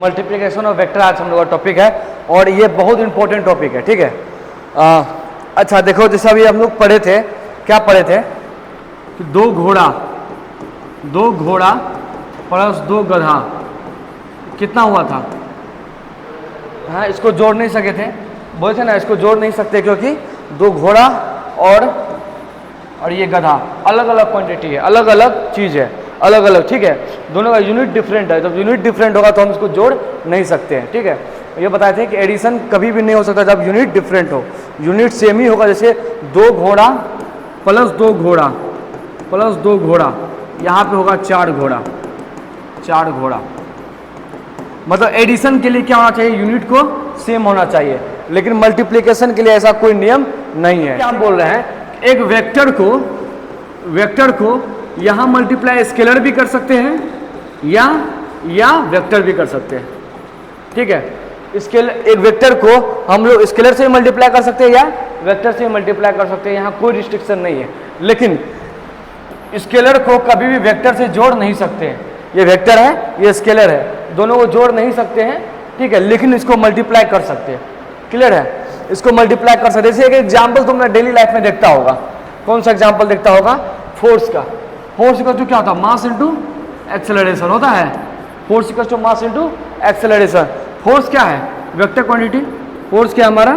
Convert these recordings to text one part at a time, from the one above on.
Multiplication of vector आज हम लोग का टॉपिक है और ये बहुत इंपॉर्टेंट टॉपिक है। ठीक है, अच्छा देखो, जैसे अभी हम लोग पढ़े थे, क्या पढ़े थे कि दो घोड़ा प्लस दो गधा कितना हुआ था। हाँ, इसको जोड़ नहीं सके थे, बोले थे ना इसको जोड़ नहीं सकते क्योंकि दो घोड़ा और ये गधा अलग अलग क्वांटिटी है, अलग अलग चीज़ है, अलग अलग। ठीक है, दोनों का यूनिट डिफरेंट है, जब यूनिट डिफरेंट होगा तो हम इसको जोड़ नहीं सकते हैं। ठीक है, ये बताए थे कि एडिशन कभी भी नहीं हो सकता जब यूनिट डिफरेंट हो, यूनिट सेम ही होगा। जैसे दो घोड़ा प्लस दो घोड़ा यहाँ पे होगा चार घोड़ा, मतलब एडिशन के लिए क्या होना चाहिए, यूनिट को सेम होना चाहिए, लेकिन मल्टीप्लिकेशन के लिए ऐसा कोई नियम नहीं है। क्या हम बोल रहे हैं, एक वेक्टर को यहाँ मल्टीप्लाई स्केलर भी कर सकते हैं या वेक्टर भी कर सकते हैं। ठीक है, एक वेक्टर को हम लोग स्केलर से मल्टीप्लाई कर सकते हैं या वेक्टर से मल्टीप्लाई कर सकते हैं, यहाँ कोई रिस्ट्रिक्शन नहीं है। लेकिन स्केलर को कभी भी वेक्टर से जोड़ नहीं सकते हैं, ये वेक्टर है ये स्केलर है, दोनों को जोड़ नहीं सकते हैं। ठीक है, लेकिन इसको मल्टीप्लाई कर सकते हैं। क्लियर है, इसको मल्टीप्लाई कर सकते हैं। जैसे एक एग्जाम्पल तुमने डेली लाइफ में देखता होगा, कौन सा एग्जाम्पल देखता होगा, फोर्स का जो क्या होता है, मास इंटू एक्सेलरेशन होता है। Force equal to mass into acceleration. Force क्या है, वेक्टर क्वांटिटी, फोर्स क्या है हमारा,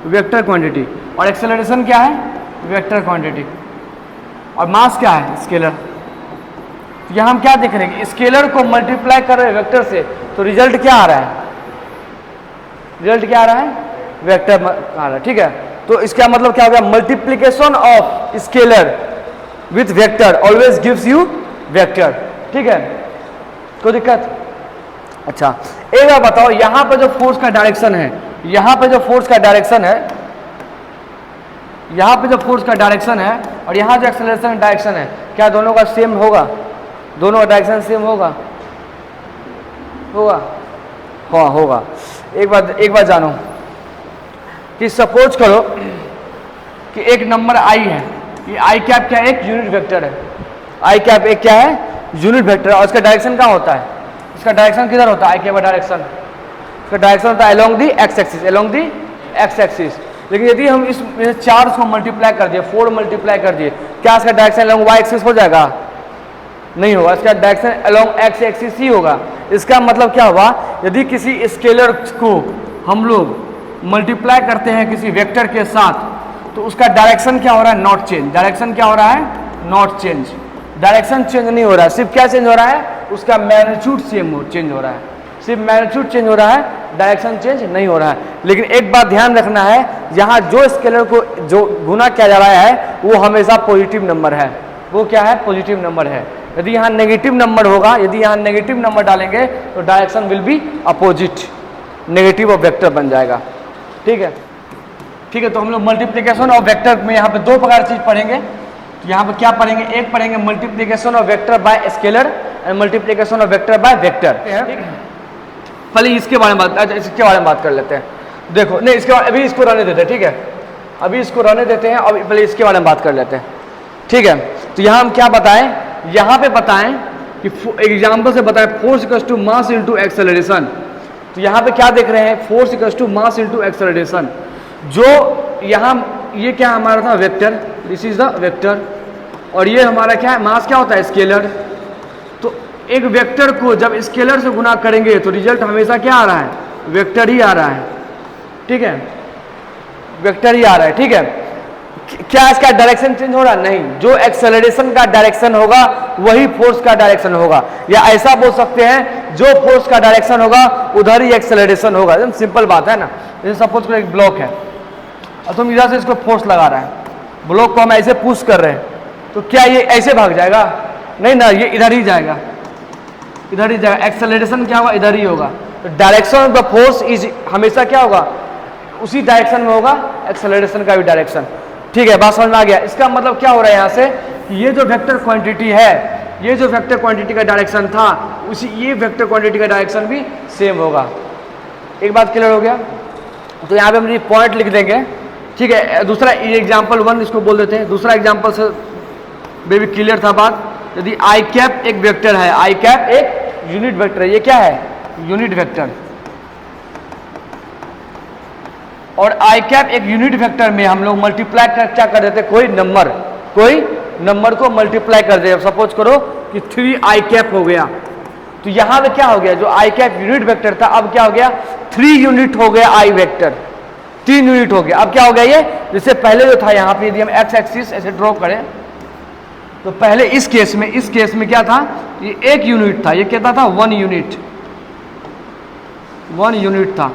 वेक्टर क्वांटिटी, और एक्सेलरेशन क्या है, वेक्टर क्वांटिटी, और मास क्या है, स्केलर। तो यहाँ हम क्या देख रहे हैं कि स्केलर को मल्टीप्लाई कर रहे हैं वेक्टर से, तो रिजल्ट क्या आ रहा है, वेक्टर आ रहा है। ठीक है, तो इसका मतलब क्या हो गया, multiplication of scalar with vector always gives you vector. ठीक है, कोई दिक्कत। अच्छा, एक बार बताओ, यहां पे जो फोर्स का डायरेक्शन है, फोर्स का डायरेक्शन है और यहाँ जो एक्सेलरेशन का डायरेक्शन है, क्या दोनों का सेम होगा, दोनों का डायरेक्शन सेम होगा? हाँ होगा। एक बार जानो कि सपोज करो कि एक नंबर आई है, ये आई कैप क्या है, एक यूनिट वेक्टर है, आई कैप एक क्या है, यूनिट वेक्टर, और इसका डायरेक्शन क्या होता है, इसका डायरेक्शन किधर होता है, आई कैप का डायरेक्शन, इसका डायरेक्शन होता है अलोंग दी एक्स एक्सिस। लेकिन यदि हम इस चार्ज को मल्टीप्लाई कर दिए, 4 मल्टीप्लाई कर दिए, क्या इसका डायरेक्शन अलोंग वाई एक्सिस हो जाएगा? नहीं होगा, इसका डायरेक्शन अलोंग एक्स एक्सिस ही होगा। इसका मतलब क्या हुआ, यदि किसी स्केलर को हम लोग मल्टीप्लाई करते हैं किसी वेक्टर के साथ, तो उसका डायरेक्शन क्या हो रहा है, नॉट चेंज। डायरेक्शन क्या हो रहा है, नॉट चेंज। डायरेक्शन चेंज नहीं हो रहा है, सिर्फ क्या चेंज हो रहा है, उसका मैग्नीट्यूड चेंज हो रहा है, सिर्फ मैग्नीट्यूड चेंज हो रहा है, डायरेक्शन चेंज नहीं हो रहा है। लेकिन एक बात ध्यान रखना है, यहाँ जो स्केलर को जो गुना किया जा रहा है वो हमेशा पॉजिटिव नंबर है, वो क्या है, पॉजिटिव नंबर है। यदि यहाँ नेगेटिव नंबर होगा, यदि यहाँ नेगेटिव नंबर डालेंगे तो direction will be opposite, negative of vector बन जाएगा। ठीक है, तो हम लोग मल्टीप्लिकेशन ऑफ वेक्टर में यहाँ पे दो प्रकार की चीज पढ़ेंगे। तो यहाँ पे क्या पढ़ेंगे, एक पढ़ेंगे multiplication of vector by scalar and multiplication of vector by vector. पहले इसके बारे में बात कर लेते हैं। देखो नहीं, इसके अभी इसको रहने देते हैं। ठीक है, अभी इसको रहने देते हैं, अब पहले इसके बारे में बात कर लेते हैं। ठीक है, तो यहाँ हम क्या बताएं, यहाँ पे बताएं कि एग्जाम्पल से बताएं force equals to mass into acceleration. तो यहाँ पे क्या देख रहे हैं, force equals to mass into acceleration. जो यहाँ ये क्या हमारा था, vector, this is the vector, और ये हमारा क्या है, मास क्या होता है, स्केलर। तो एक वेक्टर को जब स्केलर से गुना करेंगे तो रिजल्ट हमेशा क्या आ रहा है, वेक्टर ही आ रहा है। ठीक है, वेक्टर ही आ रहा है। ठीक है, क्या इसका डायरेक्शन चेंज हो रहा है? नहीं, जो एक्सेलरेशन का डायरेक्शन होगा वही फोर्स का डायरेक्शन होगा, या ऐसा बोल सकते हैं जो फोर्स का डायरेक्शन होगा उधर ही एक्सेलरेशन होगा। एकदम सिंपल बात है ना। जैसे सपोज करो एक ब्लॉक है और तुम इधर से इसको फोर्स लगा रहे हैं, ब्लॉक को हम ऐसे पुश कर रहे हैं, तो क्या ये ऐसे भाग जाएगा? नहीं ना, ये इधर ही जाएगा, एक्सेलरेशन क्या होगा, इधर ही होगा। तो direction of the force is हमेशा क्या होगा, उसी डायरेक्शन में होगा, एक्सेलरेशन का भी डायरेक्शन। ठीक है, बात समझ में आ गया। इसका मतलब क्या हो रहा है यहाँ से, ये जो वेक्टर क्वांटिटी है, ये जो वेक्टर क्वांटिटी का डायरेक्शन था, उसी ये वेक्टर क्वांटिटी का डायरेक्शन भी सेम होगा। एक बात क्लियर हो गया। तो यहाँ पे हम ये पॉइंट लिख देंगे। ठीक है, दूसरा एग्जाम्पल 1 इसको बोल देते हैं। दूसरा एग्जाम्पल से बेबी क्लियर था बात। यदि आई कैप एक वेक्टर है, आई कैप एक यूनिट वेक्टर है, ये क्या है, यूनिट वेक्टर, और आई कैप एक यूनिट वेक्टर में हम लोग मल्टीप्लाई कर क्या कर देते, कोई नंबर को मल्टीप्लाई कर दे। सपोज करो कि 3 आई कैप हो गया, तो यहां पे क्या हो गया, जो आई कैप यूनिट वेक्टर था अब क्या हो गया, 3 यूनिट हो गया आई वेक्टर, 3 यूनिट हो गया। अब क्या हो गया ये, जैसे पहले जो था यहाँ पे यदि हम एक्स एक्सिस ऐसे ड्रॉ करें तो पहले इस केस में क्या था, ये 1 यूनिट था, ये कहता था 1 यूनिट था।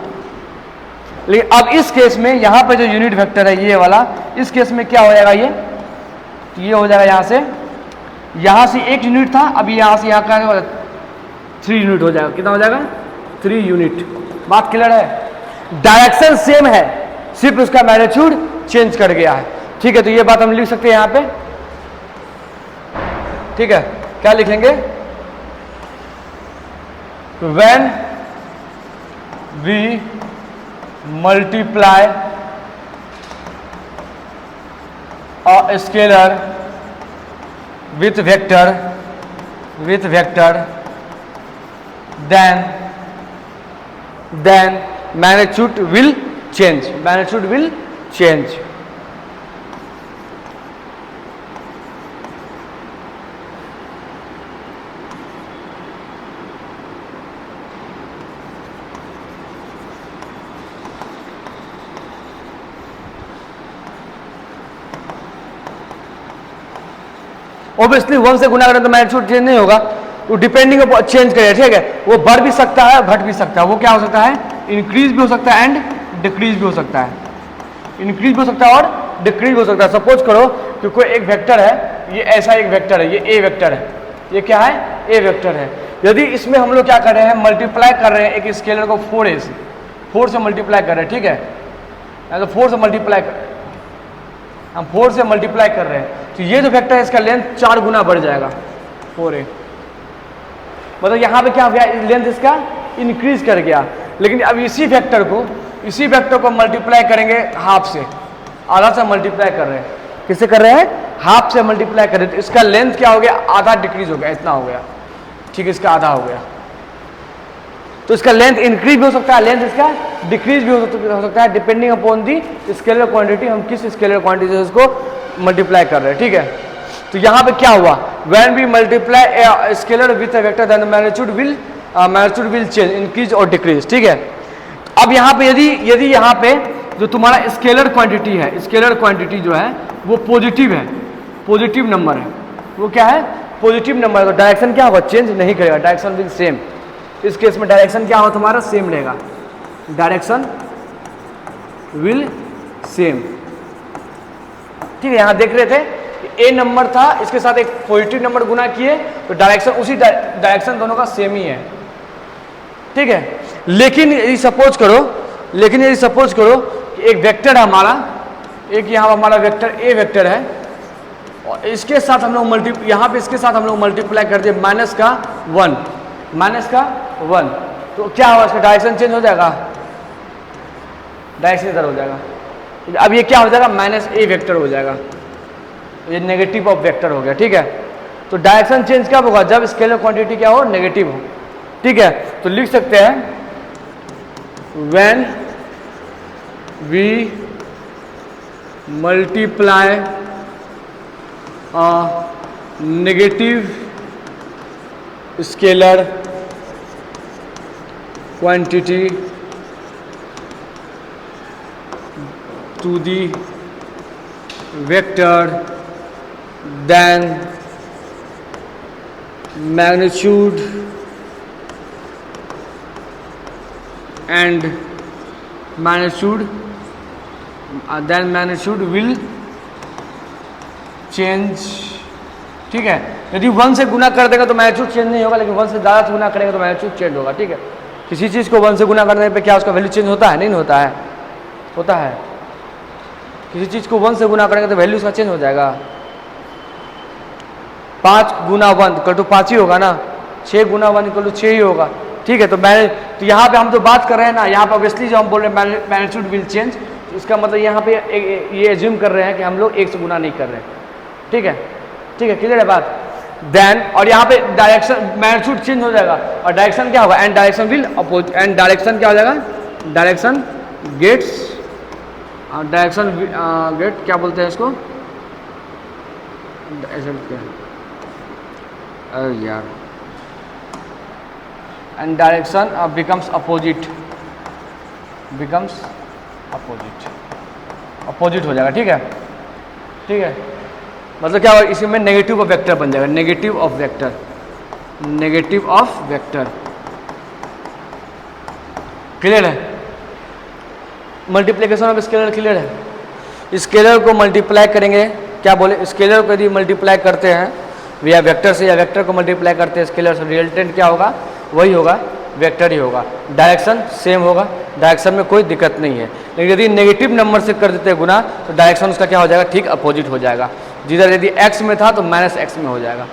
लेकिन अब इस केस में यहाँ पे जो यूनिट वेक्टर है ये वाला, इस केस में क्या हो जाएगा, ये हो जाएगा यहाँ से 1 यूनिट था, अभी यहाँ से यहाँ का 3 यूनिट हो जाएगा। कितना हो जाएगा, 3 यूनिट। बात क्लियर है, डायरेक्शन सेम है, सिर्फ उसका मैग्नीट्यूड चेंज कर गया है। ठीक है, तो ये बात हम लिख सकते हैं यहाँ पे। ठीक है, क्या लिखेंगे, when we multiply a scalar with vector then magnitude will change। Obviously 1 से गुना करें तो मैग्नीट्यूड चेंज नहीं होगा, वो डिपेंडिंग चेंज करेगा। ठीक है, वो बढ़ भी सकता है, घट भी सकता है। वो क्या हो सकता है, इंक्रीज भी हो सकता है एंड डिक्रीज भी हो सकता है, इंक्रीज भी हो सकता है और डिक्रीज भी हो सकता है। सपोज करो कि कोई एक वेक्टर है, ये ऐसा एक वेक्टर है, ये ए वेक्टर है, ये क्या है, ए वेक्टर है। यदि इसमें हम लोग क्या कर रहे हैं, मल्टीप्लाई कर रहे हैं एक स्केलर को 4 से मल्टीप्लाई कर रहे हैं। ठीक है, तो 4 से मल्टीप्लाई हम 4 से मल्टीप्लाई कर रहे हैं, तो ये जो वेक्टर है इसका लेंथ 4 गुना बढ़ जाएगा, 4a। मतलब यहाँ पे क्या हो गया, लेंथ इसका इंक्रीज कर गया। लेकिन अब इसी वेक्टर को मल्टीप्लाई करेंगे हाफ से, आधा से मल्टीप्लाई कर रहे हैं। किससे कर रहे हैं, हाफ से मल्टीप्लाई कर रहे हैं, तो इसका लेंथ क्या हो गया, आधा डिक्रीज हो गया, इतना हो गया। ठीक है, इसका आधा हो गया, तो इसका लेंथ इंक्रीज भी हो सकता है, लेंथ इसका डिक्रीज भी हो सकता है, depending upon the scalar quantity, हम किस स्केलर क्वांटिटी से इसको मल्टीप्लाई कर रहे हैं। ठीक है, तो यहाँ पे क्या हुआ, when we multiply scalar with a vector then magnitude will change, increase और डिक्रीज। ठीक है, अब यहाँ पे यदि यहाँ पे जो तुम्हारा स्केलर क्वांटिटी है, स्केलर क्वांटिटी जो है वो पॉजिटिव है, पॉजिटिव नंबर है, वो क्या है, पॉजिटिव नंबर है, तो डायरेक्शन क्या होगा, चेंज नहीं करेगा, डायरेक्शन विल सेम। इस केस में डायरेक्शन क्या होगा तुम्हारा, सेम रहेगा, डायरेक्शन विल सेम। ठीक है, यहाँ देख रहे थे ए नंबर था, इसके साथ एक पॉजिटिव नंबर गुना किए तो डायरेक्शन उसी डायरेक्शन दोनों का सेम ही है। ठीक है, लेकिन यदि सपोज करो कि एक वेक्टर है हमारा, एक यहाँ हमारा वेक्टर ए वेक्टर है, और इसके साथ हम लोग यहाँ पे इसके साथ हम लोग मल्टीप्लाई कर दिए माइनस का 1, तो क्या होगा, इसका डायरेक्शन चेंज हो जाएगा, डायरेक्शन इधर हो जाएगा। अब ये क्या हो जाएगा, माइनस ए वेक्टर हो जाएगा, ये नेगेटिव ऑफ वेक्टर हो गया। ठीक है, तो डायरेक्शन चेंज कब होगा, जब स्केलर क्वांटिटी क्या हो, नेगेटिव हो। ठीक है, तो लिख सकते हैं when we multiply negative scalar quantity to the vector then magnitude will change। ठीक है, यदि 1 से गुना कर देगा तो मैग्नीट्यूड चेंज नहीं होगा, लेकिन 1 से ज़्यादा से गुना करेंगे तो मैग्नीट्यूड चेंज होगा। ठीक है, किसी चीज़ को 1 से गुना करने पे क्या उसका वैल्यू चेंज होता है, नहीं होता है, होता है। किसी चीज़ को 1 से गुना करेंगे तो वैल्यू उसका चेंज हो जाएगा। 5 गुना 1 इक्वल टू 5 ही होगा ना, 6 गुना 1 इक्वल टू 6 ही होगा। ठीक है, तो यहाँ पे हम तो बात कर रहे हैं ना, यहाँ पे ऑब्वियसली जो हम बोल रहे हैं मैग्नीट्यूड विल चेंज, तो इसका मतलब यहाँ पे ये एज्यूम कर रहे हैं कि हम लोग 1 से गुना नहीं कर रहे हैं। ठीक है, क्लियर है बात। देन, और यहाँ पे डायरेक्शन मैग्नीट्यूड चेंज हो जाएगा और डायरेक्शन क्या होगा, and direction will oppose, and direction क्या हो जाएगा, डायरेक्शन गेट्स, डायरेक्शन गेट क्या बोलते हैं इसको, ऐसे क्या, अरे यार, and direction becomes opposite, becomes opposite, opposite हो जाएगा। ठीक है, ठीक है, मतलब क्या होगा, इसी में नेगेटिव ऑफ वेक्टर बन जाएगा, negative of vector, negative of vector. Clear है, मल्टीप्लिकेशन ऑफ स्केलर क्लियर है। स्केलर को मल्टीप्लाई करेंगे, क्या बोले, स्केलर को यदि मल्टीप्लाई करते हैं या वेक्टर से, या वेक्टर को मल्टीप्लाई करते हैं स्केलर से, रिजल्टेंट क्या होगा, वही होगा, वेक्टर ही होगा। डायरेक्शन सेम होगा, डायरेक्शन में कोई दिक्कत नहीं है, लेकिन यदि नेगेटिव नंबर से कर देते हैं गुना तो डायरेक्शन उसका क्या हो जाएगा, ठीक अपोजिट हो जाएगा। जिधर यदि x में था तो माइनस x में हो जाएगा।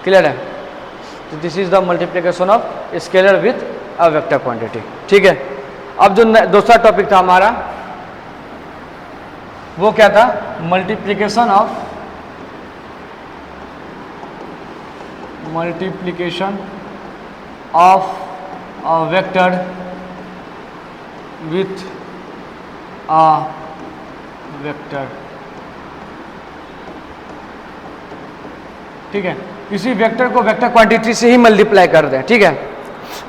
क्लियर है, तो this is the multiplication of scalar with a vector quantity. ठीक है, अब जो दूसरा टॉपिक था हमारा वो क्या था, multiplication of a vector with a vector. ठीक है, किसी वेक्टर को वेक्टर क्वांटिटी से ही मल्टीप्लाई कर दें। ठीक है,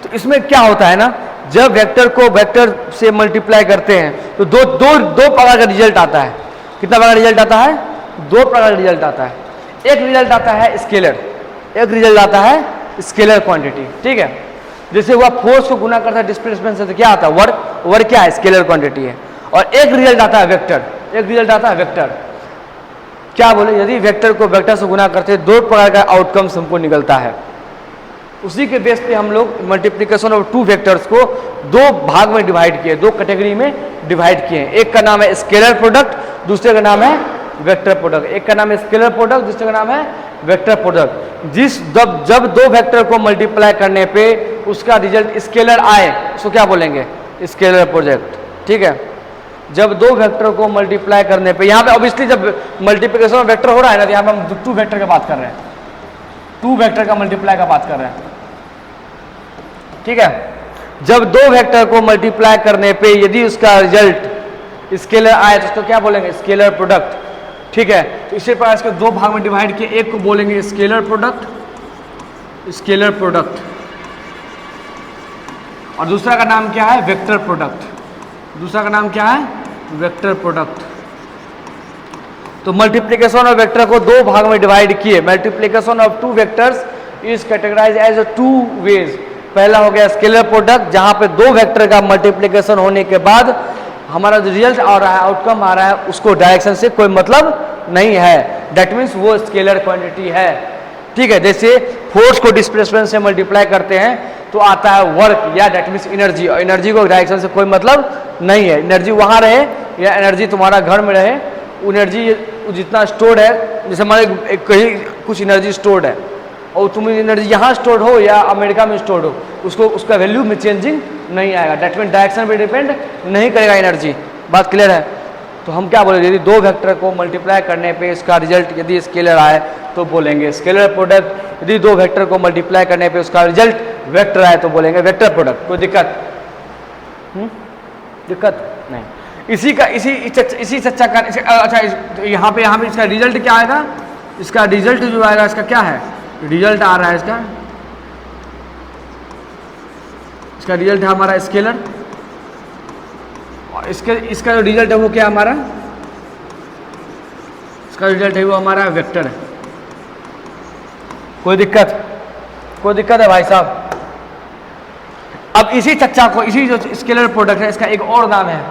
तो इसमें क्या होता है ना, जब वेक्टर को वेक्टर से मल्टीप्लाई करते हैं तो दो प्रकार का रिजल्ट आता है। कितना प्रकार का रिजल्ट आता है, दो प्रकार का रिजल्ट आता है। एक रिजल्ट आता है स्केलर, एक रिजल्ट आता है स्केलर क्वांटिटी। ठीक है, जैसे हुआ फोर्स को गुना करता है डिस्प्लेसमेंट से तो क्या आता है, वर्क, वर्क क्या है, स्केलर क्वांटिटी है। और एक रिजल्ट आता है वेक्टर, एक रिजल्ट आता है वेक्टर, क्या बोले, यदि वेक्टर को वेक्टर से गुना करते हैं दो प्रकार का आउटकम्स हमको निकलता है। उसी के बेस पे हम लोग मल्टीप्लिकेशन ऑफ टू वेक्टर्स को दो भाग में डिवाइड किए, दो कैटेगरी में डिवाइड किए। एक का नाम है स्केलर प्रोडक्ट, दूसरे का नाम है वेक्टर प्रोडक्ट। एक का नाम है स्केलर प्रोडक्ट, दूसरे का नाम है वेक्टर प्रोडक्ट। जब दो वेक्टर को मल्टीप्लाई करने पे उसका रिजल्ट स्केलर आए उसको क्या बोलेंगे, स्केलर प्रोडक्ट। ठीक है, जब दो वेक्टर को मल्टीप्लाई करने पे, यहाँ पे ऑब्वियसली जब मल्टीप्लिकेशन ऑफ वेक्टर हो रहा है ना, तो यहाँ पे हम टू वेक्टर की बात कर रहे हैं, टू वेक्टर का मल्टीप्लाई का बात कर रहे हैं। ठीक है, जब दो वेक्टर को मल्टीप्लाई करने पे यदि उसका रिजल्ट स्केलर आए तो उसको क्या बोलेंगे, स्केलर प्रोडक्ट। ठीक है, तो इसी प्रकार इसको दो भाग में डिवाइड किए, एक को बोलेंगे स्केलर प्रोडक्ट, स्केलर प्रोडक्ट, और दूसरा का नाम क्या है, वेक्टर प्रोडक्ट। दूसरा का नाम क्या है, वेक्टर प्रोडक्ट। तो मल्टीप्लिकेशन ऑफ वेक्टर को दो भाग में डिवाइड किए। Multiplication of two vectors is categorize as two ways. पहला हो गया स्केलर प्रोडक्ट, जहां पे दो वेक्टर का मल्टीप्लिकेशन होने के बाद हमारा जो रिजल्ट आ रहा है, आउटकम आ रहा है, उसको डायरेक्शन से कोई मतलब नहीं है, दैट मीन्स वो स्केलर क्वांटिटी है। ठीक है, जैसे फोर्स को डिस्प्लेसमेंट से मल्टीप्लाई करते हैं तो आता है वर्क, या दैट मीन्स एनर्जी, और एनर्जी को डायरेक्शन से कोई मतलब नहीं है। एनर्जी वहाँ रहे या एनर्जी तुम्हारा घर में रहे, एनर्जी जितना स्टोर्ड है, जैसे हमारे कहीं कुछ एनर्जी स्टोर्ड है और तुम एनर्जी यहाँ स्टोर्ड हो या अमेरिका में स्टोर्ड हो, उसको उसका वैल्यू में चेंजिंग नहीं आएगा, दैट मीन डायरेक्शन पे डिपेंड नहीं करेगा एनर्जी। बात क्लियर है? तो हम क्या बोले, यदि दो वेक्टर को मल्टीप्लाई करने पे इसका रिजल्ट यदि स्केलर आए तो बोलेंगे स्केलर प्रोडक्ट, यदि दो वेक्टर को मल्टीप्लाई करने पे उसका रिजल्ट वेक्टर आए तो बोलेंगे वेक्टर प्रोडक्ट। कोई दिक्कत? दिक्कत नहीं। इसी चर्चा का अच्छा, यहाँ पे इसका रिजल्ट क्या आएगा, इसका रिजल्ट जो आएगा इसका क्या है, रिजल्ट आ रहा है इसका रिजल्ट है हमारा स्केलर, और इसका जो रिजल्ट है वो क्या हमारा, इसका रिजल्ट है वो हमारा वेक्टर है। कोई दिक्कत? कोई दिक्कत है भाई साहब? अब इसी चर्चा को, इसी जो स्केलर प्रोडक्ट है, इसका एक और नाम है,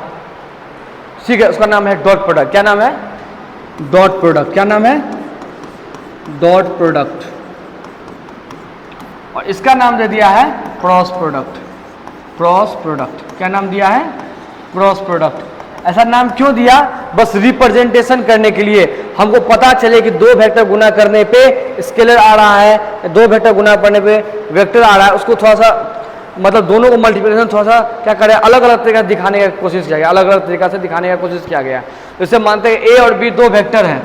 ठीक है, उसका नाम है डॉट प्रोडक्ट। क्या नाम है? Dot product. क्या नाम है? Dot product. और इसका नाम दे दिया है क्रॉस प्रोडक्ट। Cross product. क्या नाम दिया है? Cross product. ऐसा नाम क्यों दिया? बस रिप्रेजेंटेशन करने के लिए, हमको पता चले कि दो वेक्टर गुना करने पे स्केलर आ रहा है, दो वेक्टर गुना करने पे वेक्टर आ रहा है, उसको थोड़ा सा मतलब दोनों को मल्टीप्लिकेशन थोड़ा सा क्या करें, अलग अलग तरीका से दिखाने की कोशिश किया गया, अलग अलग तरीका से दिखाने की कोशिश किया गया। जैसे मानते हैं ए और बी दो वेक्टर हैं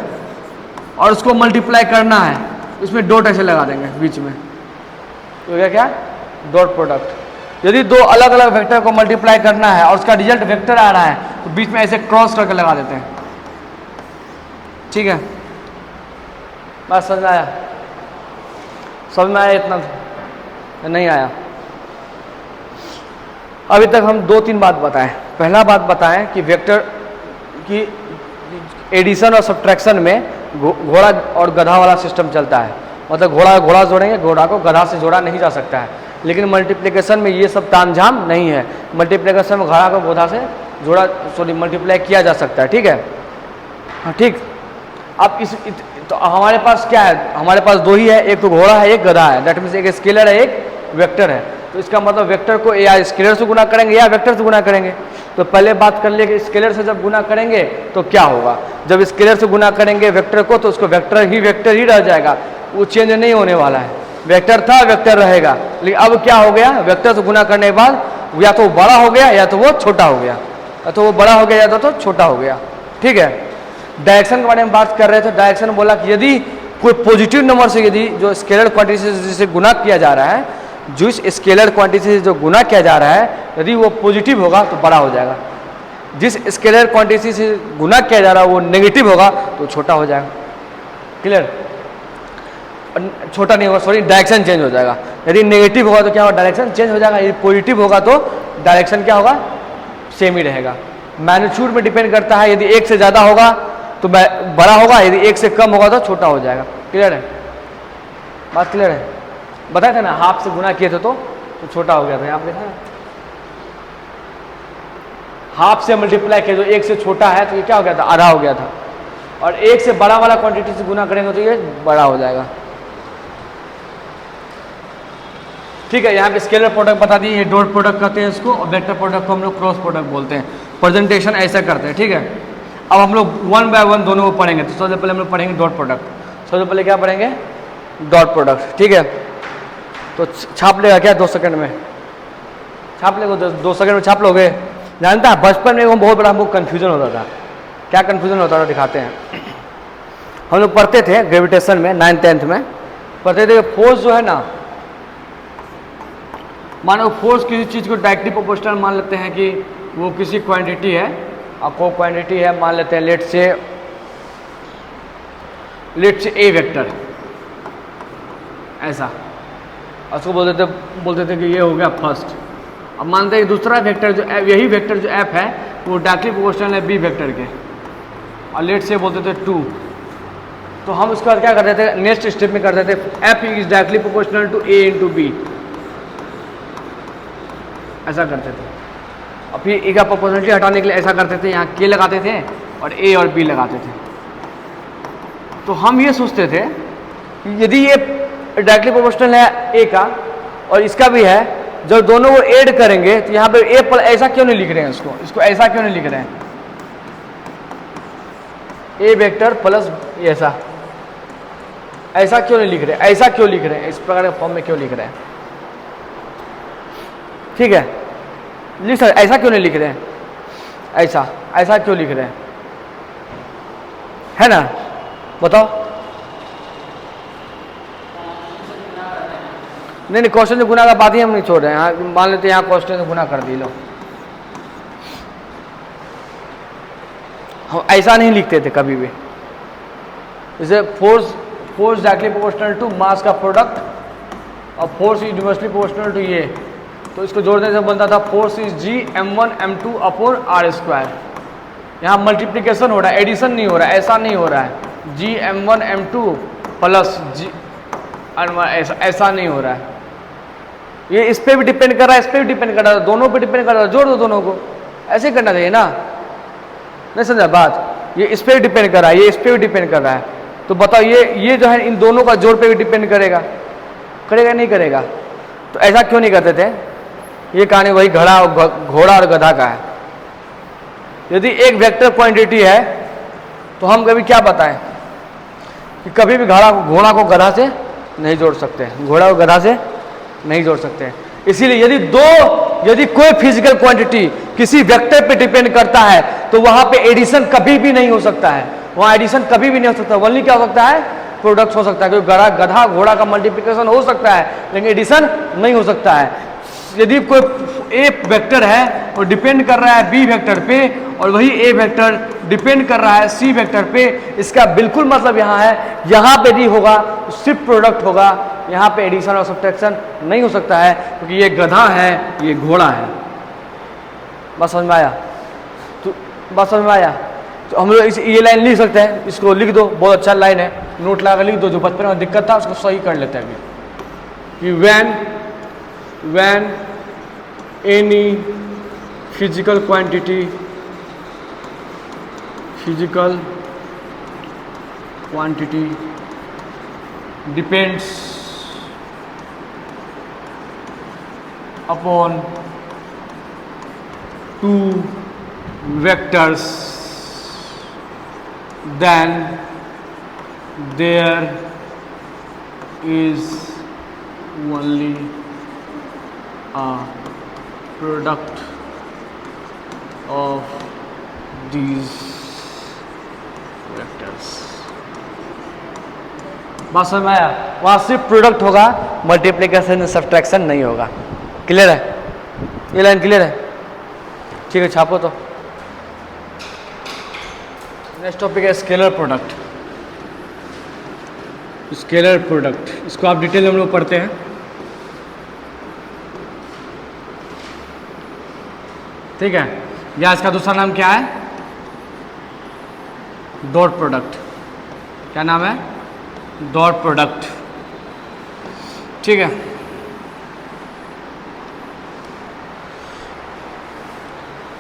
और उसको मल्टीप्लाई करना है, इसमें डॉट ऐसे लगा देंगे बीच में, तो क्या क्या डॉट प्रोडक्ट। यदि दो अलग अलग वेक्टर को मल्टीप्लाई करना है और उसका रिजल्ट वेक्टर आ रहा है तो बीच में ऐसे क्रॉस करके लगा देते हैं। ठीक है, बात समझ में आया? समझ में आया? इतना नहीं आया? अभी तक हम 2-3 बात बताएं। पहला बात बताएं कि वेक्टर की एडिशन और सब्ट्रैक्शन में घोड़ा और गधा वाला सिस्टम चलता है। मतलब घोड़ा जोड़ेंगे, घोड़ा को गधा से जोड़ा नहीं जा सकता है। लेकिन मल्टीप्लिकेशन में ये सब तामझाम नहीं है। मल्टीप्लिकेशन में घोड़ा को गधा से मल्टीप्लाई किया जा सकता है। ठीक है, हाँ ठीक। अब तो हमारे पास क्या है? हमारे पास दो ही है, एक तो घोड़ा है, एक गधा है। दैट मीन्स एक स्केलर है, एक वेक्टर है। तो इसका मतलब वेक्टर को या स्केलर से गुना करेंगे या वेक्टर से गुना करेंगे। तो पहले बात कर लिए कि स्केलर से जब गुना करेंगे तो क्या होगा। जब स्केलर से गुना करेंगे वेक्टर को तो उसको वेक्टर ही रह जाएगा, वो चेंज नहीं होने वाला है। वेक्टर था, वेक्टर रहेगा। लेकिन अब क्या हो गया, वेक्टर से गुना करने के बाद या तो वो बड़ा हो गया या तो वो छोटा हो गया, या तो वो बड़ा हो गया या तो छोटा हो गया। ठीक है, डायरेक्शन के बारे में बात कर रहे थे। डायरेक्शन बोला कि यदि कोई पॉजिटिव नंबर से यदि जो स्केलर क्वांटिटी से गुना किया जा रहा है, जो इस स्केलर क्वांटिटी से जो गुना किया जा रहा है, यदि वो पॉजिटिव होगा तो बड़ा हो जाएगा। जिस स्केलर क्वांटिटी से गुना किया जा रहा है वो नेगेटिव होगा तो छोटा हो जाएगा। क्लियर? छोटा नहीं होगा, सॉरी, डायरेक्शन चेंज हो जाएगा। यदि नेगेटिव होगा तो क्या होगा, डायरेक्शन चेंज हो जाएगा। यदि पॉजिटिव होगा तो डायरेक्शन क्या होगा, सेम ही रहेगा। मैग्नीट्यूड में डिपेंड करता है। यदि 1 से ज़्यादा होगा तो बड़ा होगा, यदि 1 से कम होगा तो छोटा हो जाएगा। क्लियर है? बात क्लियर है? बताया था ना, हाफ से गुना किए थे तो छोटा हो गया था। यहाँ पे देखा, हाफ से मल्टीप्लाई किया, जो 1 से छोटा है तो ये क्या हो गया था, आधा हो गया था। और 1 से बड़ा वाला क्वांटिटी से गुना करेंगे तो ये बड़ा हो जाएगा। ठीक है, यहाँ पे स्केलर प्रोडक्ट बता दिए, ये डॉट प्रोडक्ट कहते हैं इसको, और वेक्टर प्रोडक्ट को हम लोग क्रॉस प्रोडक्ट बोलते हैं। प्रेजेंटेशन ऐसा करते हैं। ठीक है, अब हम लोग 1 बाय 1 दोनों को पढ़ेंगे। तो सबसे पहले हम लोग पढ़ेंगे डॉट प्रोडक्ट। सबसे पहले क्या पढ़ेंगे, डॉट प्रोडक्ट। ठीक है, तो छाप लेगा क्या 2 सेकंड में? छाप लेगा 2 सेकंड में छाप लोगे? जानता है बचपन में बहुत बड़ा हमको कन्फ्यूजन होता था। क्या कन्फ्यूजन होता था दिखाते हैं। हम लोग पढ़ते थे ग्रेविटेशन में 9th-10th में पढ़ते थे, फोर्स जो है ना, मानो फोर्स किसी चीज़ को डायरेक्टली प्रोपोर्शनल मान लेते हैं कि वो किसी क्वांटिटी है, और को क्वांटिटी है मान लेते हैं लेट से ए वेक्टर, ऐसा। उसको बोलते थे कि ये हो गया फर्स्ट। अब मानते हैं दूसरा वेक्टर जो यही वेक्टर जो एफ है वो डायरेक्टली प्रोपोर्शनल है बी वेक्टर के, और लेट से बोलते थे 2। तो हम उसके बाद क्या करते थे, नेक्स्ट स्टेप में करते थे F is directly proportional to A into B, ऐसा करते थे। और फिर ए का प्रोपोर्शनलिटी हटाने के लिए ऐसा करते थे, यहाँ के लगाते थे और ए और बी लगाते थे। तो हम ये सोचते थे कि यदि ये डायरेक्टली प्रोपोर्शनल है ए का और इसका भी है, जब दोनों को ऐड करेंगे तो यहाँ पे ए पर ऐसा क्यों नहीं लिख रहे हैं, इसको ऐसा क्यों नहीं लिख रहे हैं, ए वेक्टर प्लस ऐसा क्यों नहीं लिख रहे, ऐसा क्यों लिख रहे हैं, इस प्रकार के फॉर्म में क्यों लिख रहे हैं। ठीक है, लिख सकते, ऐसा क्यों नहीं लिख रहे हैं, ऐसा क्यों लिख रहे हैं, है ना, बताओ। नहीं क्वेश्चन से गुना का बात ही हम नहीं छोड़ रहे हैं। मान लेते हैं यहाँ क्वेश्चन से गुना कर दी, लो हम ऐसा नहीं लिखते थे कभी भी। जैसे force directly proportional to mass का प्रोडक्ट, और force is inversely proportional to ये, तो इसको जोड़ने से बनता था force is ji m1 m2 upon r²। यहाँ मल्टीप्लिकेशन हो रहा है, एडिशन नहीं हो रहा है, ऐसा नहीं हो रहा है जी m1 m2 प्लस जी ऐसा नहीं हो रहा है। ये इस पे भी डिपेंड कर रहा है, इस पे भी डिपेंड कर रहा है, दोनों पे डिपेंड कर रहा है, जोड़ दो दोनों को, ऐसे करना चाहिए ना। नहीं समझा बात, ये इस पे भी डिपेंड कर रहा है, ये इस पे भी डिपेंड कर रहा है। तो बताओ ये जो है इन दोनों का जोड़ पे भी डिपेंड करेगा नहीं करेगा। तो ऐसा क्यों नहीं करते थे, ये कहानी वही घोड़ा और गधा का है। यदि एक वेक्टर क्वांटिटी है तो हम कभी क्या बताएं कि कभी भी घोड़ा को गधा से नहीं जोड़ सकते, घोड़ा को गधा से नहीं जोड़ सकते। इसीलिए यदि कोई फिजिकल क्वांटिटी किसी वेक्टर पे डिपेंड करता है तो वहां पे एडिशन कभी भी नहीं हो सकता है, वहां एडिशन कभी भी नहीं हो सकता। ओनली क्या हो सकता है, प्रोडक्ट हो सकता है, क्योंकि गधा घोड़ा का मल्टीप्लिकेशन हो सकता है लेकिन एडिशन नहीं हो सकता है। यदि कोई ए वेक्टर है और डिपेंड कर रहा है बी वेक्टर पे और वही ए वेक्टर डिपेंड कर रहा है सी वेक्टर पे, इसका बिल्कुल मतलब यहाँ है, यहाँ पे यदि होगा तो सिर्फ प्रोडक्ट होगा, यहाँ पे एडिशन और सब्ट्रैक्शन नहीं हो सकता है, क्योंकि ये गधा है ये घोड़ा है। बस समझ में आया? तो बस समझ में आया? तो हम लोग ये लाइन लिख सकते हैं, इसको लिख दो, बहुत अच्छा लाइन है, नोट लगा लिख दो, जो बचपन में दिक्कत था उसको सही कर लेते हैं अभी कि when any physical quantity depends upon two vectors, then there is only a product of these vectors। बात समझ में आया? वहाँ सिर्फ प्रोडक्ट होगा, मल्टीप्लिकेशन सब्ट्रैक्शन नहीं होगा। क्लियर है? ये लाइन क्लियर है? ठीक है, छापो तो। नेक्स्ट टॉपिक है स्केलर प्रोडक्ट। स्केलर प्रोडक्ट, इसको आप डिटेल में हम लोग पढ़ते हैं। ठीक है, या इसका दूसरा नाम क्या है? Dot product. क्या नाम है? Dot product. ठीक है,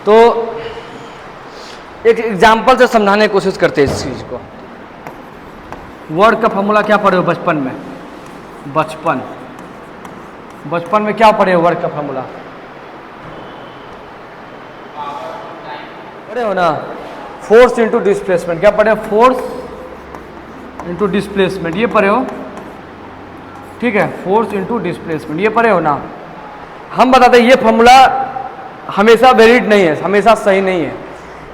तो एक एग्जाम्पल से समझाने की कोशिश करते हैं इस चीज को। वर्ड का फॉर्मूला क्या पढ़े हो बचपन में? बचपन में क्या पढ़े हो वर्ड का फॉर्मूला? पढ़े हो ना? Force into displacement. क्या पढ़े हो? फोर्स इंटू डिस्प्लेसमेंट, ये पढ़े हो। ठीक है, फोर्स इंटू डिस्प्लेसमेंट ये पढ़े हो ना? हम बताते हैं ये फॉर्मूला हमेशा वैलिड नहीं है, हमेशा सही नहीं है।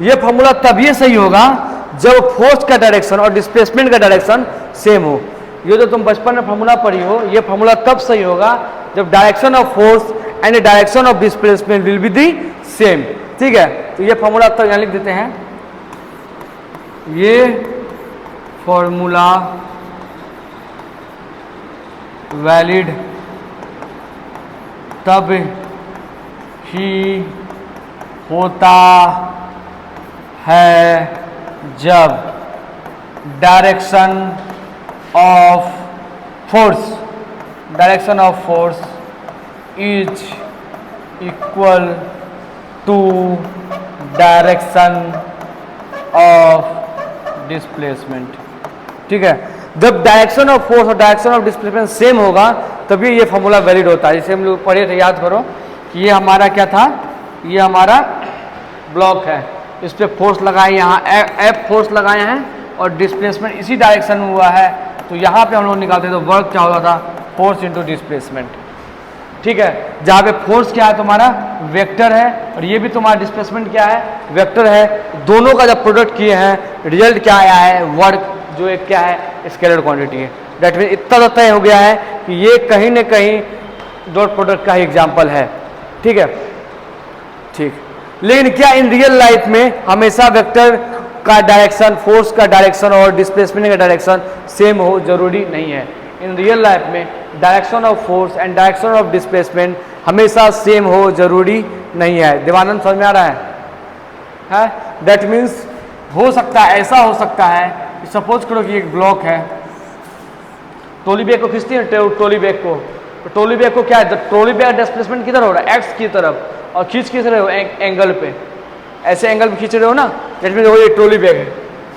ये फॉर्मूला तभी सही होगा जब फोर्स का डायरेक्शन और डिस्प्लेसमेंट का डायरेक्शन सेम हो। ये जो तुम बचपन में फॉर्मूला पढ़ी हो, ये फॉर्मूला तब सही होगा जब direction of force and direction of displacement will be the same. ठीक है, तो ये फॉर्मूला तो यहाँ लिख देते हैं। ये फॉर्मूला वैलिड तब ही होता है जब direction of force is equal to direction of displacement. ठीक है, जब डायरेक्शन ऑफ फोर्स और डायरेक्शन ऑफ डिस्प्लेसमेंट सेम होगा तभी ये फॉर्मूला वैलिड होता है। जैसे हम लोग पढ़े थे, याद करो कि ये हमारा क्या था? ये हमारा ब्लॉक है, इस पर फोर्स लगाए, यहाँ एफ फोर्स लगाए हैं और डिस्प्लेसमेंट इसी डायरेक्शन में हुआ है, तो यहाँ पे हम लोग निकालते तो वर्क क्या होता था? Force into displacement. ठीक है, जहाँ पे फोर्स क्या है तुम्हारा? वेक्टर है, और ये भी तुम्हारा डिस्प्लेसमेंट क्या है? वेक्टर है। दोनों का जब प्रोडक्ट किए हैं, रिजल्ट क्या आया है? वर्क, जो एक क्या है? स्केलर क्वांटिटी है। दैट मीन इतना तो तय हो गया है कि ये कहीं न कहीं डॉट प्रोडक्ट का ही एग्जाम्पल है। ठीक है, ठीक। लेकिन क्या इन रियल लाइफ में हमेशा वेक्टर का डायरेक्शन, फोर्स का डायरेक्शन और डिस्प्लेसमेंट का डायरेक्शन सेम हो? जरूरी नहीं है। इन रियल लाइफ में direction of force and direction of displacement हमेशा सेम हो जरूरी नहीं है। देवानंद समझ में आ रहा है? दैट मीन्स हो सकता है, ऐसा हो सकता है, सपोज करो कि एक ब्लॉक है, ट्रॉली बैग को खींचती है ट्रॉली बैग को, तो ट्रॉली बैग को क्या है? ट्रॉली बैग डिस्प्लेसमेंट किधर हो रहा है? एक्स की तरफ, और खींच रहे हो एंगल पे, ऐसे एंगल पे खींच रहे हो ना, दैट मीन वो ये ट्रॉली बैग है,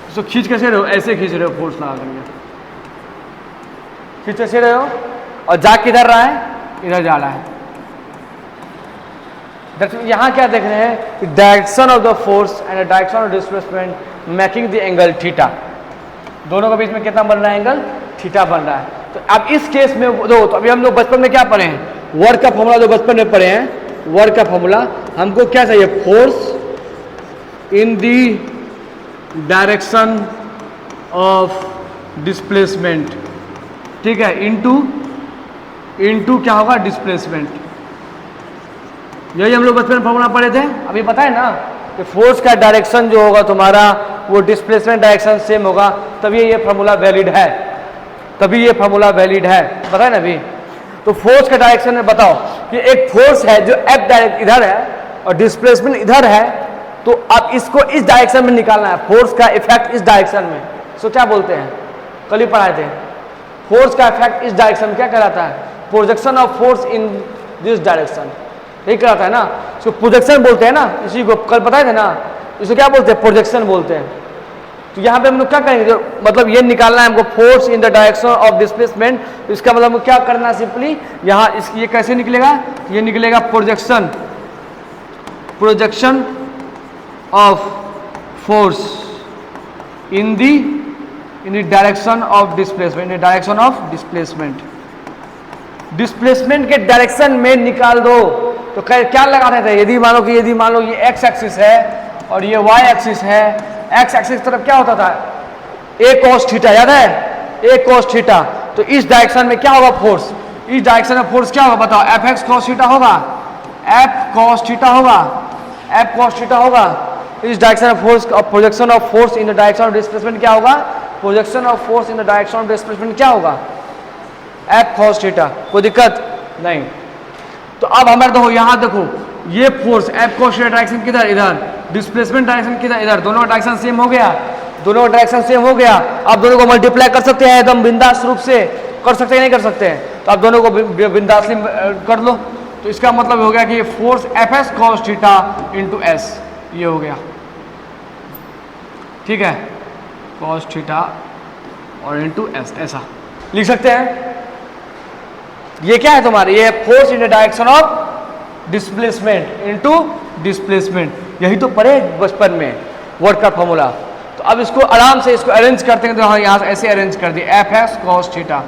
इसको खींच कैसे रहे हो? ऐसे खींच रहे हो, फोर्स लगा करके खींच कैसे रहे हो, और जा किधर रहा है? इधर जा रहा है। यहाँ क्या देख रहे हैं? Direction of the force and direction of displacement making the angle theta, दोनों के बीच में कितना बन रहा है? एंगल थीटा बन रहा है। तो अब इस केस में दो, तो अभी हम लोग बचपन में क्या पढ़े हैं? वर्क का फॉर्मूला जो बचपन में पढ़े हैं, वर्क का फॉर्मूला हमको क्या चाहिए? Force in the direction of displacement, ठीक है, इनटू क्या होगा, डिस्प्लेसमेंट। यही हम लोग बचपन में फॉर्मूला पढ़े थे, अभी पता है ना कि फोर्स का डायरेक्शन जो होगा तुम्हारा वो डिस्प्लेसमेंट डायरेक्शन सेम होगा, तभी ये फार्मूला वैलिड है, तभी ये फार्मूला वैलिड है, पता है ना अभी। तो फोर्स का डायरेक्शन में बताओ कि एक फोर्स है जो एफ डायरेक्ट इधर है और डिस्प्लेसमेंट इधर है, तो अब इसको इस डायरेक्शन में निकालना है, फोर्स का इफेक्ट इस डायरेक्शन में। सो क्या बोलते हैं, कल ही पढ़ाए थे, फोर्स का इफेक्ट इस डायरेक्शन में क्या कहलाता है, projection of force in this direction, यही कहलाता है ना, इसको प्रोजेक्शन बोलते हैं ना, इसी को कल बताए थे ना, इसको क्या बोलते हैं, प्रोजेक्शन बोलते हैं। तो यहाँ पे हम लोग क्या करेंगे, जो मतलब ये निकालना है हमको, force in the direction of displacement, तो इसका मतलब हमको क्या करना है, सिंपली यहाँ इस ये कैसे निकलेगा, ये निकलेगा projection of force in the direction of displacement, in direction of displacement, displacement के डायरेक्शन में निकाल दो। तो क्या लगाते थे, यदि मान लो ये एक्स एक्सिस है और ये वाई एक्सिस है, एक्स एक्सिस तरफ क्या होता था, ए कॉस थीटा, याद है, ए कॉस थीटा। तो इस डायरेक्शन में क्या होगा फोर्स, इस डायरेक्शन में फोर्स क्या होगा बताओ, एफ एक्स कॉस थीटा होगा, एफ कॉस थीटा होगा, एफ कॉस थीटा होगा। इस direction of force, projection of force in the direction of displacement क्या होगा, projection of force in the direction of displacement क्या होगा, एफ कॉस थीटा। कोई दिक्कत नहीं। तो अब हमारे देखो यहाँ देखो, ये force F cos theta direction किधर, इधर, डिस्प्लेसमेंट डायरेक्शन किधर, इधर, दोनों का डायरेक्शन सेम हो गया, दोनों का डायरेक्शन सेम हो गया। आप दोनों को मल्टीप्लाई कर सकते हैं एकदम बिंदास रूप से, कर सकते हैं नहीं कर सकते हैं, तो आप दोनों को बिंदासली कर लो। तो इसका मतलब हो गया कि ये force F S cos theta into S, ये हो गया, ठीक है, कॉस थीटा और इंटू एस, ऐसा लिख सकते हैं। ये क्या है तुम्हारे, ये force in the direction of displacement into displacement, यही तो पढ़े बचपन में वर्क का फॉर्मूला। तो अब इसको आराम से इसको अरेंज करते हैं, तो हाँ यहाँ से ऐसे अरेंज कर दिए, F x cos theta,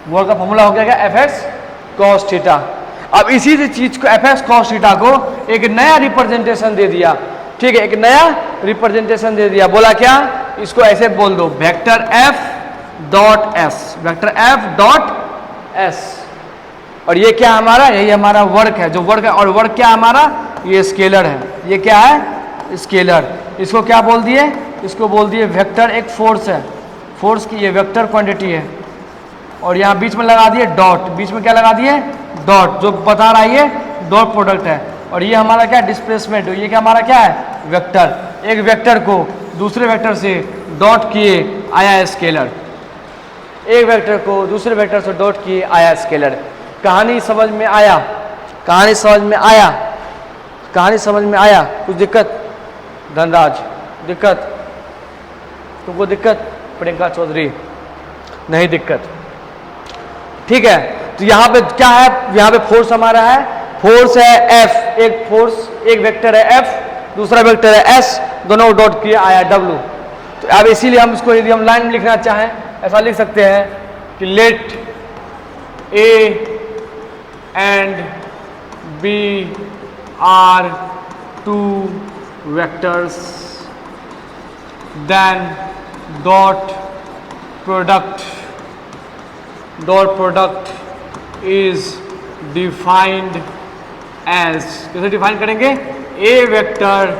work का फॉर्मूला हो गया एफ एक्स कॉस थीटा। अब इसी चीज को एफ एक्स कॉस थीटा को एक नया रिप्रेजेंटेशन दे दिया, ठीक है, एक नया रिप्रेजेंटेशन दे दिया, बोला क्या, इसको ऐसे बोल दो, vector F dot S, vector F dot S. और ये क्या हमारा, यही हमारा वर्क है, जो वर्क है, और वर्क क्या हमारा, ये स्केलर है, ये क्या है, स्केलर। इसको क्या बोल दिए, इसको बोल दिए वेक्टर, एक फोर्स है, फोर्स की ये वेक्टर क्वांटिटी है, और यहाँ बीच में लगा दिए डॉट, बीच में क्या लगा दिए, डॉट, जो बता रहा है ये डॉट प्रोडक्ट है। और ये हमारा क्या, डिस्प्लेसमेंट, ये क्या हमारा क्या है, वेक्टर। एक वेक्टर को दूसरे वेक्टर से डॉट किए आया स्केलर, एक वेक्टर को दूसरे वेक्टर से डॉट किए आया स्केलर। कहानी समझ में आया, कहानी समझ में आया, कहानी समझ में आया, कुछ दिक्कत, धनराज दिक्कत, तुमको दिक्कत, प्रियंका चौधरी नहीं दिक्कत, ठीक है। तो यहाँ पे क्या है, यहाँ पे फोर्स हमारा है, फोर्स है एफ, एक फोर्स, एक वेक्टर है एफ, दूसरा वेक्टर है एस, दोनों डॉट किए आया डब्ल्यू। तो अब इसीलिए हम इसको, यदि हम लाइन में लिखना चाहें, ऐसा लिख सकते हैं कि let A and B are two vectors, then dot product is defined as, कैसे डिफाइन करेंगे, ए वेक्टर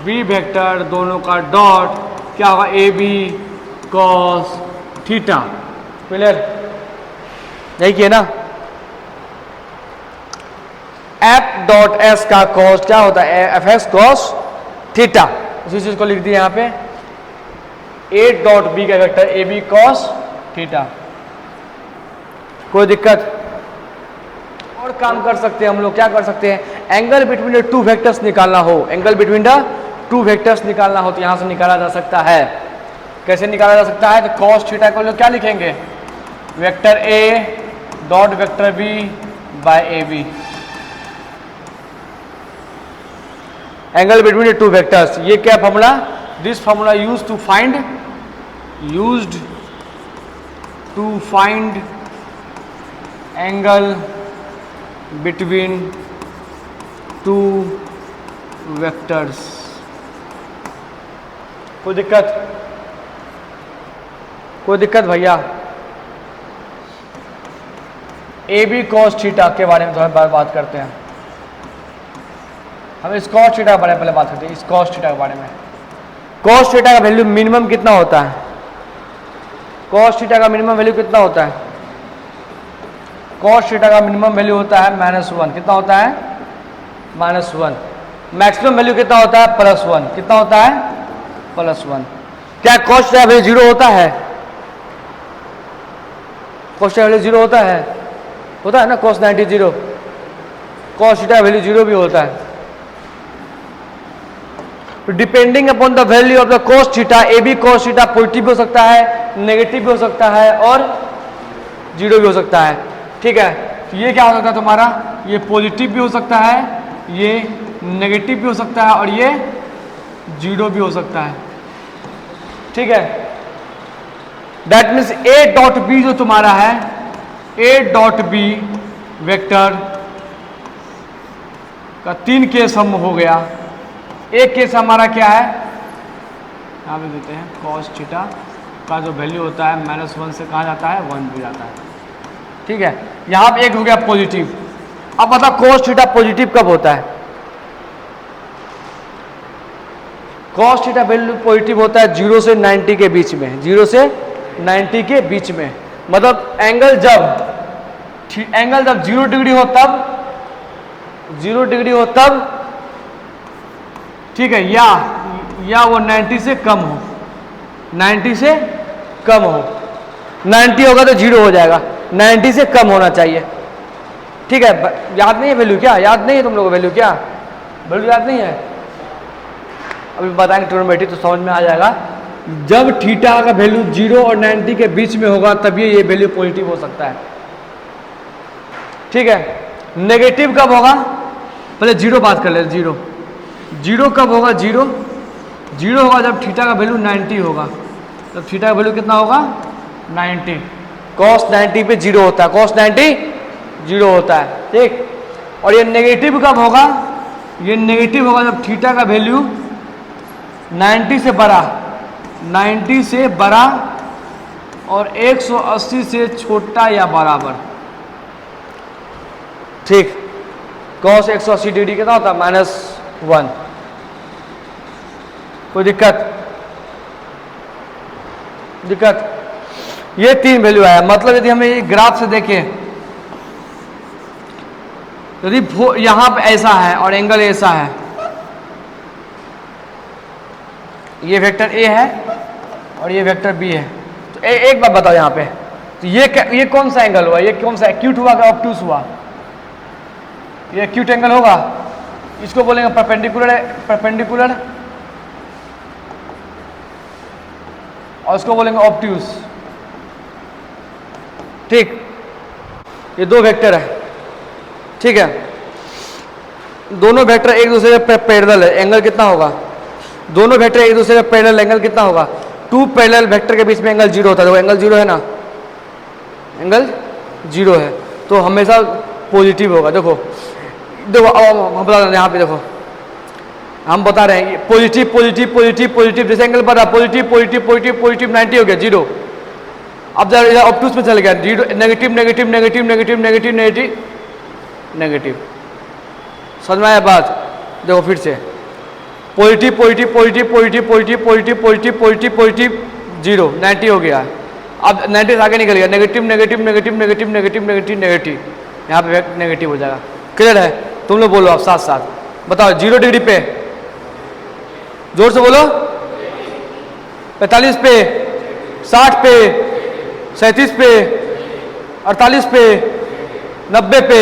बी वेक्टर दोनों का डॉट क्या होगा, A B cos theta. Clear, यही किया ना, एफ डॉट एस का कॉस क्या होता है, एफ एक्स कॉस थीटा, उसी चीज को लिख दिया यहाँ पे, ए डॉट बी का vector A B cos theta. कोई दिक्कत, और काम कर सकते हैं हम लोग, क्या कर सकते हैं, angle between the two vectors निकालना हो, angle between the two vectors निकालना हो, तो यहां से निकाला जा सकता है। कैसे निकाला जा सकता है, तो कॉस थीटा को लोग क्या लिखेंगे, vector A dot vector B by A B, angle between the two vectors. ये क्या formula, this formula used to find angle between two vectors। कोई दिक्कत, कोई दिक्कत भैया? ए बी कॉस थीटा के बारे में थोड़ा बात करते हैं। हम इस कॉस थीटा के बारे में पहले बात करते हैं, इस कॉस थीटा के बारे में। कॉस थीटा का वैल्यू मिनिमम कितना होता है? कॉस थीटा का मिनिमम वैल्यू कितना होता है? कॉस थीटा का मिनिमम वैल्यू होता है -1। कितना होता है? -1। मैक्सिमम वैल्यू कितना होता है? +1। कितना होता है? +1। क्या कॉस थीटा वैल्यू 0 होता है? कॉस थीटा वैल्यू 0 होता है? होता है ना, cos 90 0। कॉस थीटा वैल्यू 0 भी होता है। Depending upon the value of the cos theta, A B cos theta positive भी हो सकता है, नेगेटिव भी हो सकता है और 0 भी हो सकता है। ठीक है, तो ये क्या हो सकता है तुम्हारा? ये पॉजिटिव भी हो सकता है, ये नेगेटिव भी हो सकता है और ये 0 भी हो सकता है। ठीक है, that means A dot B जो तुम्हारा है, ए डॉट बी वेक्टर का 3 केस हम हो गया। एक केस हमारा क्या है, यहाँ पे देते हैं, cos थीटा का जो वैल्यू होता है -1 से कहाँ जाता है? 1 भी जाता है। ठीक है, यहाँ पे एक हो गया पॉजिटिव। अब बताओ cos थीटा पॉजिटिव कब होता है? cos थीटा वैल्यू पॉजिटिव होता है 0 से 90 के बीच में। 0 से 90 के बीच में, मतलब एंगल जब 0 डिग्री हो तब, 0 डिग्री हो तब, ठीक है, या वो 90 से कम हो, 90 से कम हो। 90 होगा तो 0 हो जाएगा, 90 से कम होना चाहिए। ठीक है, याद नहीं है वैल्यू? क्या याद नहीं है तुम लोगों को वैल्यू? क्या वैल्यू याद नहीं है? अभी बताएंगे ट्रिग्नोमेट्री तो समझ में आ जाएगा। जब थीटा का वैल्यू 0 और 90 के बीच में होगा तभी ये वैल्यू पॉजिटिव हो सकता है। ठीक है, नेगेटिव कब होगा? पहले 0 बात कर ले। 0 कब होगा? 0 होगा जब थीटा का वैल्यू 90 होगा। तब थीटा का वैल्यू कितना होगा? 90। cos 90 पे 0 होता है, cos 90 0 होता है। ठीक, और ये नेगेटिव कब होगा? ये नेगेटिव होगा जब थीटा का वैल्यू 90 से बड़ा, 90 से बड़ा और 180 से छोटा या बराबर। ठीक, cos 180 डिग्री कितना होता है? -1। कोई दिक्कत? ये 3 वैल्यू आया। मतलब यदि हमें ये ग्राफ से देखें, यदि यहां पे ऐसा है और एंगल ऐसा है, ये वेक्टर ए है और ये वेक्टर बी है, तो एक बात बताओ यहाँ पे, तो ये कौन सा एंगल हुआ? ये कौन सा एक्यूट हुआ कि ऑब्टूस हुआ? ये एक्यूट एंगल होगा, इसको बोलेंगे परपेंडिकुलर और इसको बोलेंगे ऑब्ट्यूस। ठीक, ये 2 वेक्टर है। ठीक है, दोनों वेक्टर एक दूसरे के पैरेलल है, एंगल कितना होगा? दोनों वेक्टर एक दूसरे के पैरेलल, एंगल कितना होगा? 2 पैरेलल वेक्टर के बीच में एंगल 0 होता है। देखो एंगल 0 है ना, एंगल 0 है तो हमेशा पॉजिटिव होगा। देखो हम बता रहे हैं यहाँ पे, देखो हम बता रहे हैं पॉजिटिव पॉजिटिव पॉजिटिव पॉजिटिव, जैसे एंगल बढ़ा, पॉजिटिव पॉजिटिव पॉजिटिव पॉजिटिव, 90 हो गया 0। अब जब इधर ऑब्टूस में चल गया 0, negative negative negative negative negative negative negative. समझ में आया बात? देखो फिर से positive positive positive positive positive positive positive positive positive 0, 90 हो गया। अब 90 से आगे निकल गया, negative negative negative negative negative negative negative, यहाँ पे नेगेटिव हो जाएगा। क्लियर है? तुम लोग बोलो आप साथ साथ बताओ। 0 डिग्री पे जोर से बोलो, 45 पे, 60 पे, 37 पे, 48 पे, 90 पे,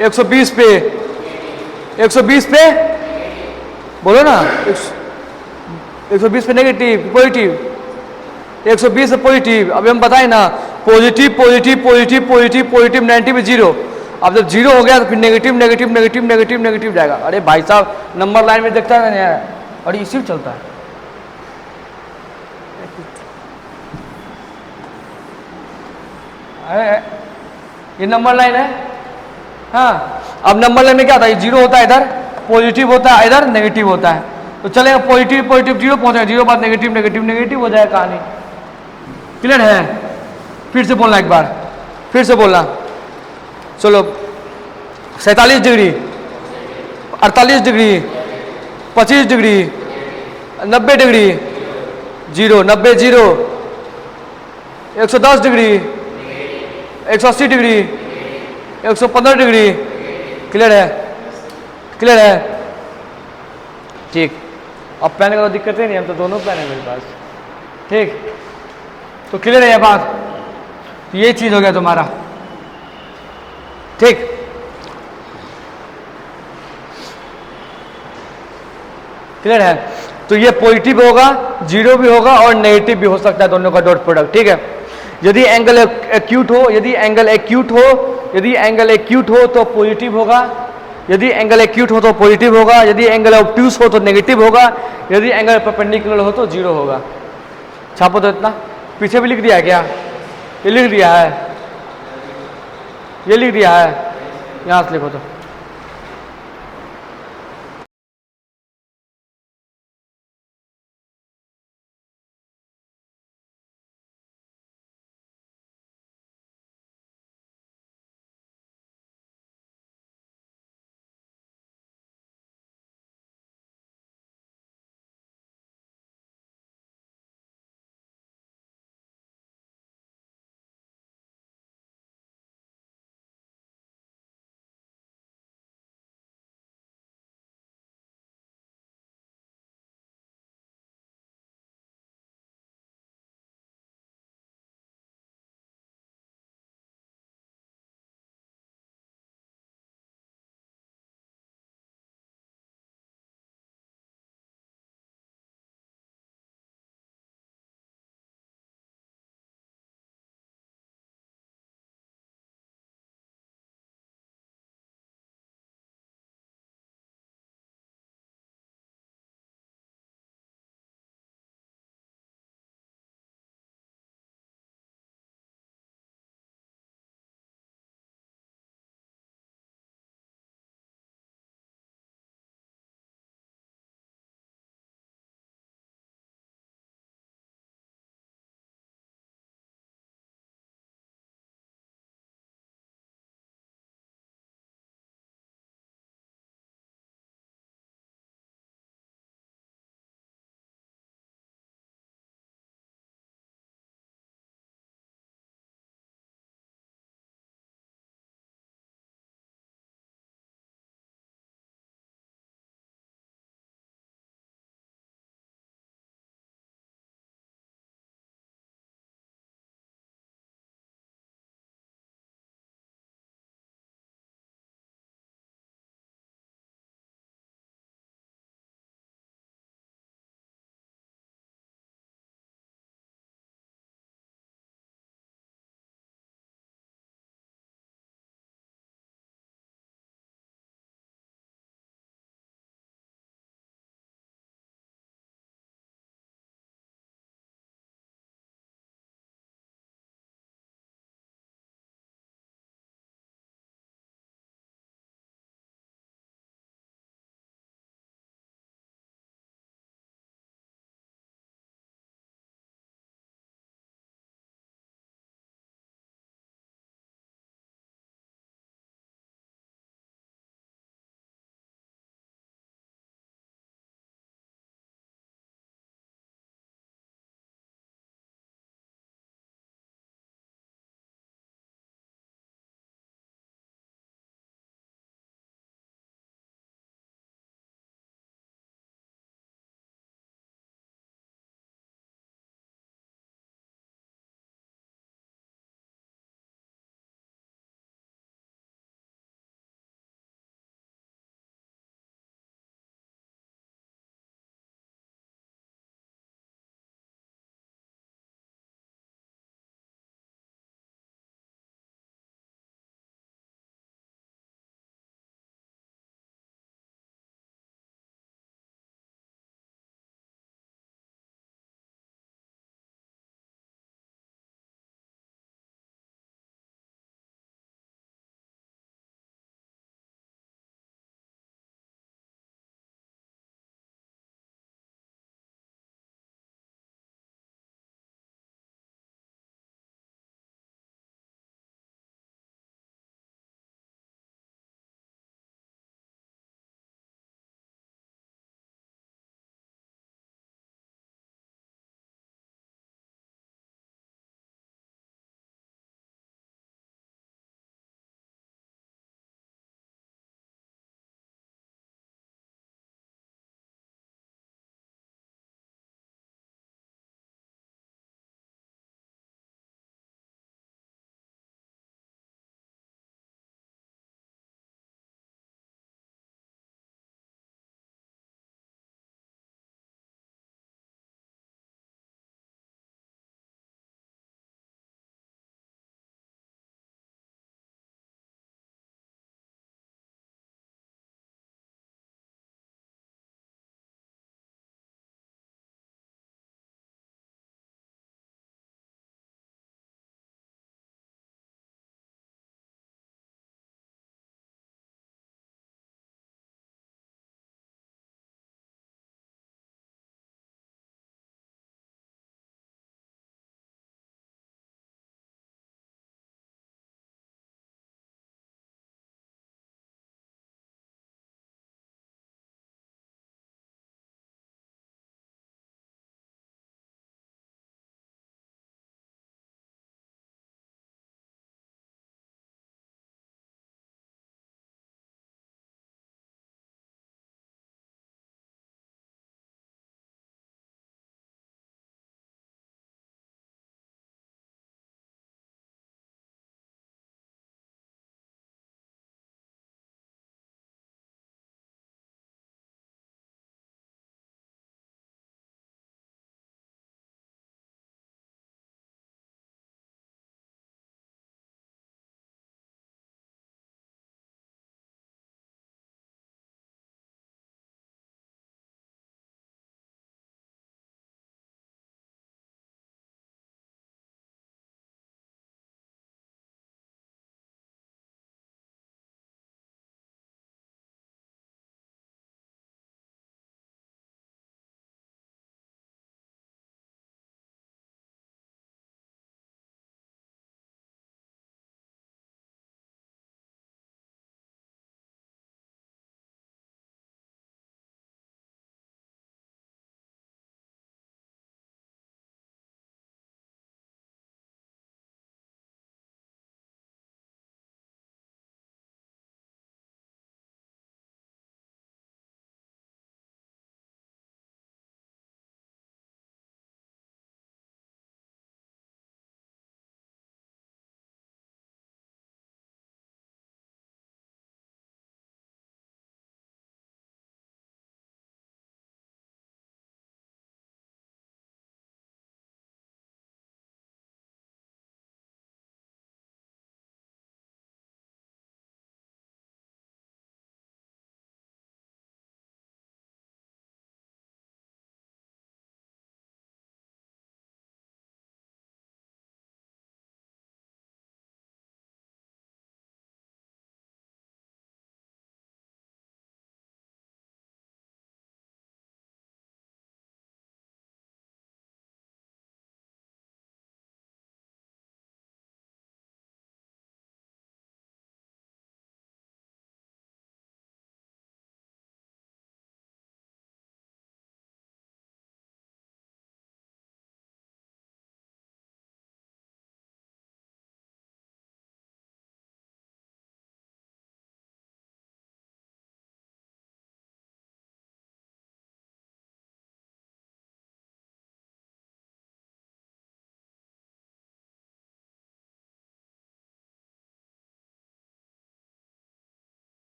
120 पे, 120 पे बोलो ना, 120 पे नेगेटिव पॉजिटिव, 120 पे पॉजिटिव। अभी हम बताएं ना, positive positive positive positive positive 90 पे 0। अब जब 0 हो गया तो फिर negative negative negative negative negative जाएगा। अरे भाई साहब नंबर लाइन में देखता है ना, और इसी चलता है। ये नंबर लाइन है। हाँ, अब नंबर लाइन में क्या होता है? 0 होता है इधर, पॉजिटिव होता है इधर, नेगेटिव होता है। तो चलेगा पॉजिटिव पॉजिटिव 0 पहुंचेगा, 0 बाद नेगेटिव नेगेटिव नेगेटिव हो जाएगा कहानी। क्लियर है? फिर से बोलना, एक बार फिर से बोलना। चलो 47 degree, 48 degree, 25 degree, 90 degree, 0, 90, 0, 110 degree, 180 degree, 115 degree. Clear है? क्लियर है? ठीक। अब पेन का तो दिक्कत ही नहीं, हम तो दोनों पेन है मेरे पास। ठीक, तो क्लियर है ये बात? ये चीज हो गया तुम्हारा। ठीक, क्लियर है? तो ये पॉजिटिव होगा, जीरो भी होगा और नेगेटिव भी हो सकता है, दोनों का डॉट प्रोडक्ट। ठीक है? यदि एंगल एक्यूट हो, यदि एंगल एक्यूट हो, यदि एंगल एक्यूट हो तो पॉजिटिव होगा, यदि एंगल एक्यूट हो तो पॉजिटिव होगा, यदि एंगल ऑब्ट्यूस हो तो नेगेटिव होगा, यदि एंगल परपेंडिकुलर हो तो जीरो होगा। छापो तो इतना, पीछे भी लिख दिया है क्या? ये लिख दिया है, ये लिख दिया है, यहाँ से लिखो तो।